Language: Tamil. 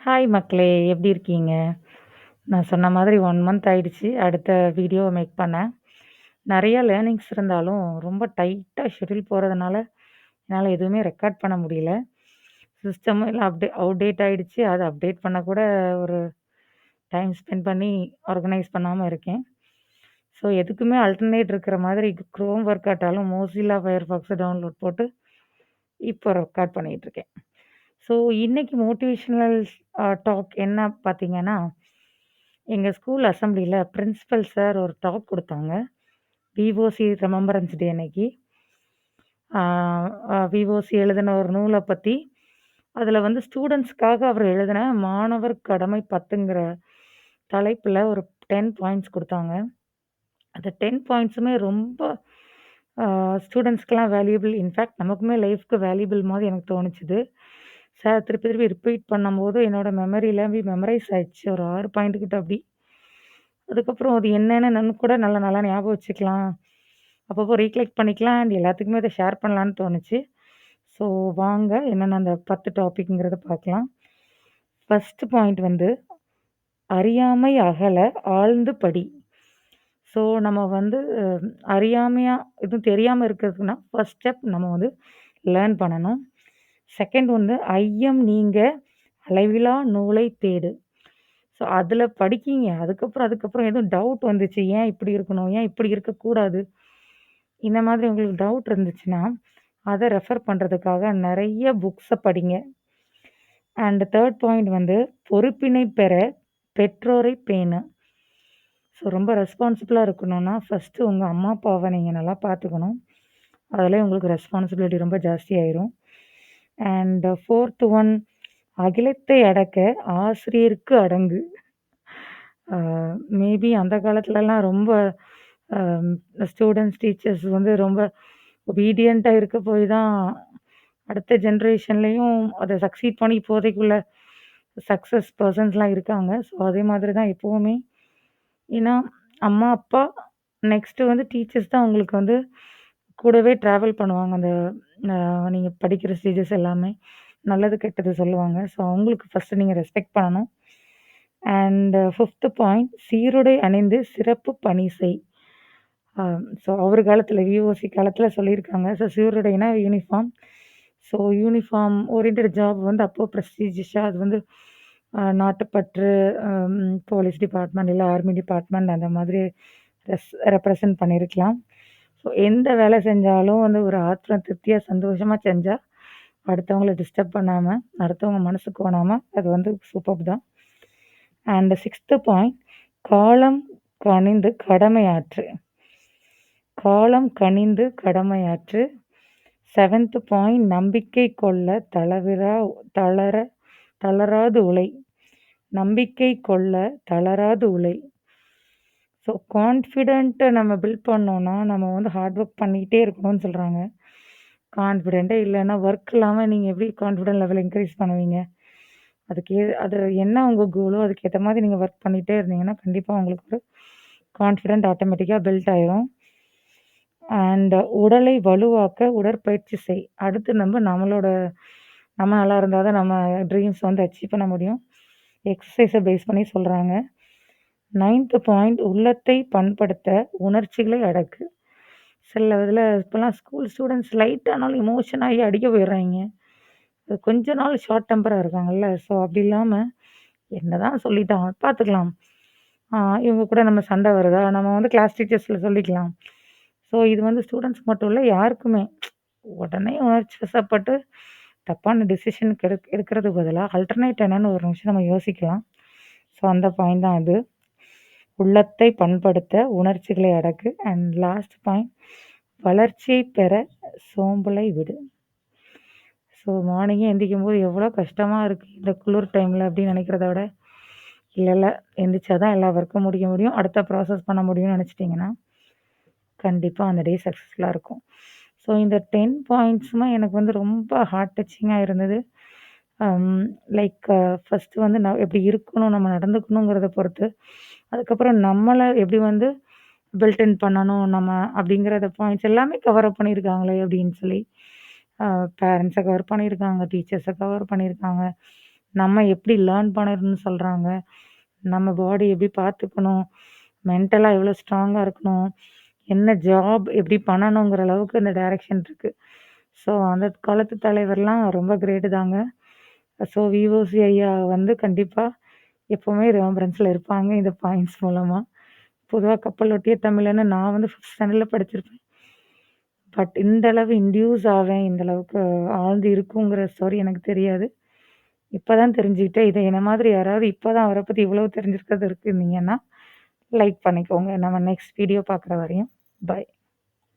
ஹாய் மக்களே! எப்படி இருக்கீங்க? நான் சொன்ன மாதிரி 1 மந்த் ஆயிடுச்சு. அடுத்த வீடியோ மேக் பண்ண. நெறைய லேர்னிங்ஸ் இருந்தாலும், ரொம்ப டைட்டா ஷெட்யூல் போறதுனால, என்னால எதுவுமே ரெக்கார்ட் பண்ண முடியல. சிஸ்டமும் எல்லாம் அவுடேட் ஆயிடுச்சு. அத அப்டேட் பண்ண கூட ஒரு டைம் ஸ்பெண்ட் பண்ணி ஆர்கனைஸ் பண்ணாம இருக்கேன். ஸோ எதுக்குமே அல்டர்னேட் இருக்கிற மாதிரி குரோம் ஒர்க் ஆட்டாலும் மோசில்லா ஃபயர்பாக்ஸ டவுன்லோட் போட்டு, இப்போ ரெக்கார்ட் பண்ணிட்டுருக்கேன். ஸோ இன்னைக்கு மோட்டிவேஷனல் டாக் என்ன பார்த்தீங்கன்னா, எங்க ஸ்கூல் அசெம்பிளில பிரின்சிபல் சார் ஒரு டாக் குடுத்தாங்க. விஓசி ரிமெம்பரன்ஸ் டே அன்னைக்கு. ஆ விஓசி எழுதின ஒரு நூல பத்தி, அதுல வந்து ஸ்டூடண்ட்ஸ்க்காக அவர் எழுதின மாணவர் கடமை 10ங்கிற தலைப்புல ஒரு 10 பாயிண்ட்ஸ் குடுத்தாங்க. அந்த 10 பாயிண்ட்ஸுமே ரொம்ப ஆ ஸ்டூடண்ட்ஸ்க்குலாம் வேல்யூபிள். இன்ஃபேக்ட் நமக்குமே லைஃப்க்கு வேல்யூபிள் மாரி எனக்கு தோணுச்சுது. சார் திருப்பி திருப்பி ரிப்பீட் பண்ணும்போது என்னோட மெமரில மெமரைஸ் ஆயிடுச்சு. ஒரு 6 பாயிண்ட் கிட்ட அப்டி. அதுக்கப்புறம் அது என்னன்னு கூட நல்லா நல்லா ஞாபகம் வச்சுக்கலாம். அப்பப்போ ரீகலெக்ட் பண்ணிக்கலாம் அண்ட் எல்லாத்துக்குமே அத ஷேர் பண்ணலான்னு தோணுச்சு. ஸோ வாங்க என்னென்ன அந்த 10 டாபிக்ங்கிறத பார்க்கலாம். ஃபர்ஸ்ட் பாயிண்ட் வந்து அறியாமை அகல ஆழ்ந்து படி. ஸோ நம்ம வந்து அறியாமையா எதுவும் தெரியாம இருக்கிறதுக்குன்னா, ஃபர்ஸ்ட் ஸ்டெப் நம்ம வந்து லேர்ன் பண்ணணும். செகண்ட் வந்து ஐயம் நீங்க அளவிலா நூலை தேடு. ஸோ அதில படிக்கீங்க. அதுக்கப்புறம் எதுவும் டவுட் வந்துச்சு. ஏன் இப்படி இருக்கணும்? ஏன் இப்படி இருக்கக்கூடாது? இந்த மாதிரி உங்களுக்கு டவுட் இருந்துச்சுன்னா, அத ரெஃபர் பண்றதுக்காக நெறைய புக்ஸ படிங்க. அண்ட் 3 பாயிண்ட் வந்து பொறுப்பினை பெற பெற்றோரை பேணு. ஸோ ரொம்ப ரெஸ்பான்சிபிளா இருக்கணும்னா, ஃபர்ஸ்ட்டு உங்க அம்மா, அப்பாவ நீங்க நல்லா பார்த்துக்கணும். அதிலயே உங்களுக்கு ரெஸ்பான்சிபிலிட்டி ரொம்ப ஜாஸ்தியாயிரும். அண்ட் 4த் ஒன் அகிலத்தை அடக்க ஆசிரியருக்கு அடங்கு. ஆ மேபி அந்த காலத்துலலாம் ரொம்ப அம் ஸ்டூடண்ட்ஸ், டீச்சர்ஸ் வந்து ரொம்ப ஒபீடியன்ட்டா இருக்க போய் தான் அடுத்த ஜெனரேஷன்லயும் அத சக்சீட் பண்ணி இப்போதைக்குள்ள சக்சஸ் பெர்சன்ஸ்லாம் இருக்காங்க. ஸோ அதே மாதிரி தான் எப்பவுமே. ஏன்னா, அம்மா, அப்பா நெக்ஸ்ட்டு வந்து டீச்சர்ஸ் தான் உங்களுக்கு வந்து கூடவே ட்ராவல் பண்ணுவாங்க. அந்த நீங்க படிக்கிற ஸ்டேஜஸ் எல்லாமே. நல்லது, கெட்டது சொல்லுவாங்க. ஸோ அவங்களுக்கு ஃபர்ஸ்ட்டு நீங்க ரெஸ்பெக்ட் பண்ணணும். அண்ட் 5த் பாயிண்ட் சீருடை அணிந்து சிறப்பு பணி செய். ஸோ அவர் காலத்தில விஓசி காலத்தில சொல்லியிருக்காங்க. ஸோ சீருடைனா uniform. So uniform oriented job வந்து அப்போ ப்ரெஸ்டீஜியஸா அது வந்து நாட்டுப்பற்று, போலீஸ் டிபார்ட்மெண்ட் இல்ல ஆர்மி டிபார்ட்மெண்ட் அந்த மாதிரி ரெப்ரசன்ட் பண்ணியிருக்கலாம். ஸோ எந்த வேலை செஞ்சாலும் வந்து ஒரு ஆத்ம திருப்தியா, சந்தோஷமா செஞ்சா, அடுத்தவங்கள டிஸ்டர்ப் பண்ணாம, அடுத்தவங்க மனசு கோணாம அது வந்து சூப்பர்ப் தான். அண்ட் 6த் பாயிண்ட் காலம் கனிந்து கடமையாற்று. காலம் கனிந்து கடமையாற்று. 7த் பாயிண்ட் நம்பிக்கை கொள்ள தளர தளராது உழை. நம்பிக்கை கொள்ள தளராது உழை. ஸோ கான்ஃபிடென்ட்ட நம்ம பில்ட் பண்ணோம்னா, நம்ம வந்து ஹார்ட் ஒர்க் பண்ணிக்கிட்டே இருக்கணும்னு சொல்றாங்க. கான்ஃபிடென்ட்டே இல்லன்னா, ஒர்க் இல்லாம நீங்க எப்படி கான்ஃபிடன்ட் லெவல் இன்க்ரீஸ் பண்ணுவீங்க? அது என்ன உங்க கோலோ அதுக்கேத்த மாதிரி நீங்க ஒர்க் பண்ணிட்டே இருந்தீங்கன்னா, கண்டிப்பா உங்களுக்கு ஒரு கான்ஃபிடென்ட் ஆட்டோமேட்டிக்கா பில்ட் ஆயிரும். அண்ட் உடலை வலுவாக்க உடற்பயிற்சி செய். அடுத்து நம்ம நல்லா இருந்தா தான் நம்ம ட்ரீம்ஸ் வந்து அச்சீவ் பண்ண முடியும். எக்ஸர்சைஸ பேஸ் பண்ணி சொல்றாங்க. 9த் பாயிண்ட் உள்ளத்தை பண்படுத்த உணர்ச்சிகளை அடக்கு. சில இதில இப்பலாம் ஸ்கூல் ஸ்டூடண்ட்ஸ் லைட்டானாலும் எமோஷன் ஆகி அடிக்க போயிடுறாய்ங்க. கொஞ்ச நாள் ஷார்ட் டெம்பரா இருக்காங்கல்ல. ஸோ அப்படி இல்லாம, என்னதான் சொல்லிட்டான் பார்த்துக்கலாம். இவங்க கூட நம்ம சண்டை வருதா, நம்ம வந்து கிளாஸ் டீச்சர்ஸ்ல சொல்லிக்கலாம். ஸோ இது வந்து ஸ்டூடண்ட்ஸ்க்கு மட்டும் இல்ல, யாருக்குமே. உடனே உணர்ச்சி வசப்பட்டு தப்பான டிசிஷன் எடுக்கிறதுக்கு பதிலா, அல்டர்னேட் என்னன்னு ஒரு நிமிஷம் நம்ம யோசிக்கலாம். ஸோ அந்த பாயிண்ட் தான் அது. உள்ளத்தை பண்படுத்த உணர்ச்சிகளை அடக்கு. அண்ட் லாஸ்ட் பாயிண்ட் வளர்ச்சியை பெற சோம்பலை விடு. ஸோ மார்னிங்கே எந்திரிக்கும்போது எவ்வளோ கஷ்டமா இருக்கு இந்த குளிர் டைம்ல அப்படின்னு நினைக்கிறத விட, இல்ல எந்திரிச்சா தான் எல்லா ஒர்க்கும் முடிக்க முடியும். அடுத்த ப்ராசஸ் பண்ண முடியும்னு நினச்சிட்டிங்கன்னா, கண்டிப்பா அந்த டே சக்ஸஸ்ஃபுல்லா இருக்கும். ஸோ இந்த 10 பாயிண்ட்ஸுமே எனக்கு வந்து ரொம்ப ஹார்ட் டச்சிங்கா இருந்தது. அம் லைக் ஃபர்ஸ்ட்டு வந்து நான் எப்படி இருக்கணும், நம்ம நடந்துக்கணுங்கிறத பொறுத்து, அதுக்கப்புறம் நம்மள எப்படி வந்து பில்ட் இன் பண்ணணும் நம்ம அப்படிங்கிறத பாயிண்ட்ஸ் எல்லாமே கவர் அப் பண்ணியிருக்காங்களே அப்படின்னு சொல்லி, அ பேரண்ட்ஸ கவர் பண்ணியிருக்காங்க, டீச்சர்ஸ கவர் பண்ணியிருக்காங்க. நம்ம எப்படி லேர்ன் பண்ணணும்னு சொல்றாங்க. நம்ம பாடி எப்படி பார்த்துக்கணும், மென்டலா எவ்வளோ ஸ்ட்ராங்கா இருக்கணும், என்ன ஜாப் எப்படி பண்ணணுங்கிற அளவுக்கு இந்த டைரக்ஷன் இருக்கு. ஸோ அந்த காலத்து தலைவர்லாம் ரொம்ப கிரேட்டு தாங்க. ஸோ விஓசி ஐயா வந்து கண்டிப்பா எப்பவுமே ரிமெம்பரன்ஸ்ல இருப்பாங்க இந்த பாயிண்ட்ஸ் மூலமா. பொதுவா கப்பலோட்டிய தமிழன்னு நான் வந்து 5த் ஸ்டாண்டர்ட்ல படிச்சிருப்பேன். பட் இந்த அளவு இன்டியூஸ் ஆவேன், இந்த அளவுக்கு ஆழ்ந்து இருக்குங்கிற ஸ்டோரி எனக்கு தெரியாது. இப்ப தான் தெரிஞ்சுக்கிட்டேன். இத என்ன மாதிரி யாராவது இப்ப தான் அவர பத்தி இவ்வளவு தெரிஞ்சிருக்கிறது இருந்தீங்கன்னா, லைக் பண்ணிக்கோங்க. நம்ம நெக்ஸ்ட் வீடியோ பார்க்குற வரையும். பாய்.